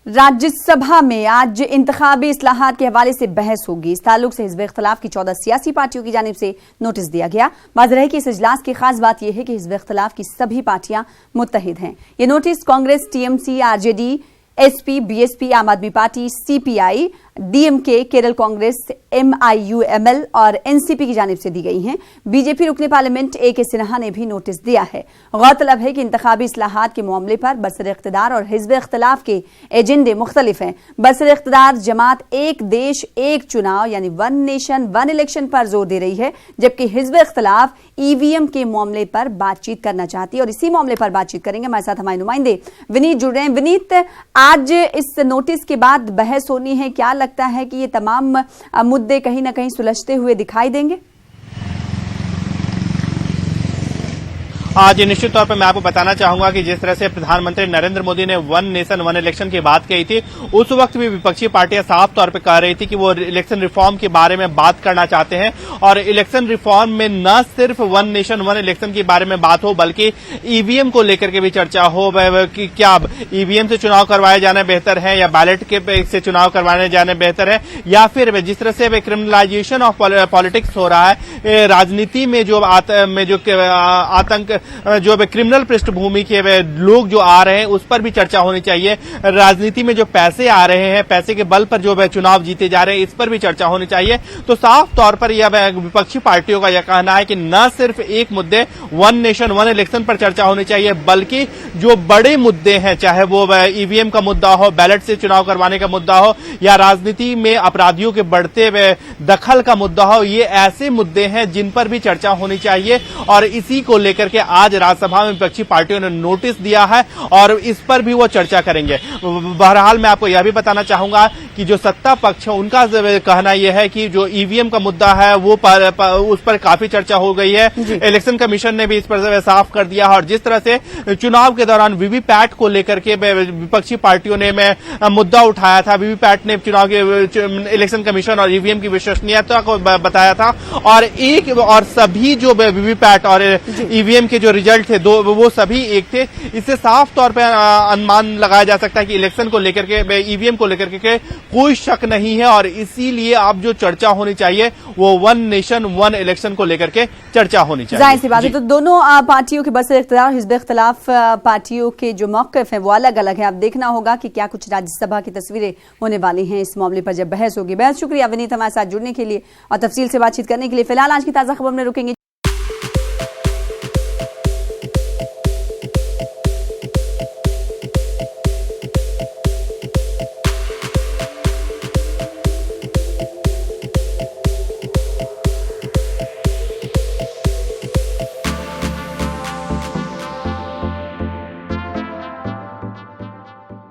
राज्यसभा में आज इंतखाबी इस्लाहात के हवाले से बहस होगी। इस ताल्लुक से हिज़्ब इख्तिलाफ की 14 सियासी पार्टियों की जानिब से नोटिस दिया गया। वाज़ेह है कि इस इजलास की खास बात यह है कि हिज़्ब इख्तिलाफ की सभी पार्टियां मुत्तहिद हैं। ये notice Congress, TMC, RJD, SP, BSP, Aam Aadmi Party, CPI, DMK, Kerala Congress, MIUML और एनसीपी की जानिब से दी गई हैं। बीजेपी रुकने पार्लियामेंट ए.के. सिन्हा ने भी नोटिस दिया है। गौरतलब है कि इंतखाबी इस्लाहात के मामले पर बरसर इख्तिदार और हिज़्ब इख्तिलाफ के एजेंडे मुख्तलिफ हैं। बरसर इख्तिदार जमात एक देश एक चुनाव यानी वन नेशन वन इलेक्शन पर जोर दे रही है, जबकि हिज़्ब इख्तिलाफ ईवीएम के मामले पर बातचीत करना चाहती है और इसी मामले पर बातचीत करेंगे। हमारे साथ हमारे नुमाइंदे विनीत जुड़ रहे हैं। विनीत, आज इस नोटिस के बाद बहस होनी है, क्या लगता है कि ये तमाम मुद्दे कहीं ना कहीं सुलझते हुए दिखाई देंगे? आज निश्चित तौर पर मैं आपको बताना चाहूंगा कि जिस तरह से प्रधानमंत्री नरेंद्र मोदी ने वन नेशन वन इलेक्शन की बात कही थी, उस वक्त भी विपक्षी पार्टियां साफ तौर पर कह रही थी कि वो इलेक्शन रिफॉर्म के बारे में बात करना चाहते हैं और इलेक्शन रिफॉर्म में न सिर्फ वन नेशन वन इलेक्शन के बारे में बात हो बल्कि ईवीएम को लेकर के भी चर्चा हो कि क्या ईवीएम से चुनाव करवाए जाना बेहतर है या बैलेट के से चुनाव करवाने जाने बेहतर है, या फिर जिस तरह से क्रिमिनलाइजेशन ऑफ पॉलिटिक्स हो रहा है, राजनीति में जो आतंक जो क्रिमिनल पृष्ठभूमि के लोग जो आ रहे हैं उस पर भी चर्चा होनी चाहिए। राजनीति में जो पैसे आ रहे हैं, पैसे के बल पर जो चुनाव जीते जा रहे हैं, इस पर भी चर्चा होनी चाहिए। तो साफ तौर पर यह विपक्षी पार्टियों का यह कहना है कि न सिर्फ एक मुद्दे वन नेशन वन इलेक्शन पर चर्चा होनी चाहिए बल्कि जो बड़े मुद्दे हैं, चाहे वो ईवीएम का मुद्दा हो, बैलेट से चुनाव करवाने का मुद्दा हो या राजनीति में अपराधियों के बढ़ते दखल का मुद्दा हो, ये ऐसे मुद्दे हैं जिन पर भी चर्चा होनी चाहिए। और इसी को लेकर के आज राज्यसभा में विपक्षी पार्टियों ने नोटिस दिया है और इस पर भी वो चर्चा करेंगे। बहरहाल मैं आपको यह भी बताना चाहूंगा कि जो सत्ता पक्ष है उनका कहना यह है कि जो ईवीएम का मुद्दा है वो उस पर काफी चर्चा हो गई है। इलेक्शन कमीशन ने भी इस पर साफ कर दिया और जिस तरह से चुनाव के दौरान वीवीपैट को लेकर के विपक्षी पार्टियों ने मुद्दा उठाया था, वीवीपैट ने चुनाव के इलेक्शन कमीशन और ईवीएम की विश्वसनीयता को बताया था और सभी जो वीवीपैट और ईवीएम के जो रिजल्ट थे वो सभी एक थे। इससे साफ तौर पर अनुमान लगाया जा सकता है कि इलेक्शन को लेकर के ईवीएम को लेकर के कोई शक नहीं है और इसीलिए अब जो चर्चा होनी चाहिए वो वन नेशन वन इलेक्शन को लेकर के चर्चा होनी चाहिए। जाहिर सी बात है। तो दोनों पार्टियों के बरसर इख्तियार और हिज़्ब इख्तिलाफ पार्टियों के जो मौक़िफ़ हैं वो अलग अलग है। अब देखना होगा कि क्या कुछ राज्यसभा की तस्वीरें होने वाली हैं इस मामले पर जब बहस होगी। बेहद शुक्रिया विनीत हमारे साथ जुड़ने के लिए और तफसील से बातचीत करने के लिए। फिलहाल आज की ताज़ा खबर में रुकेंगे।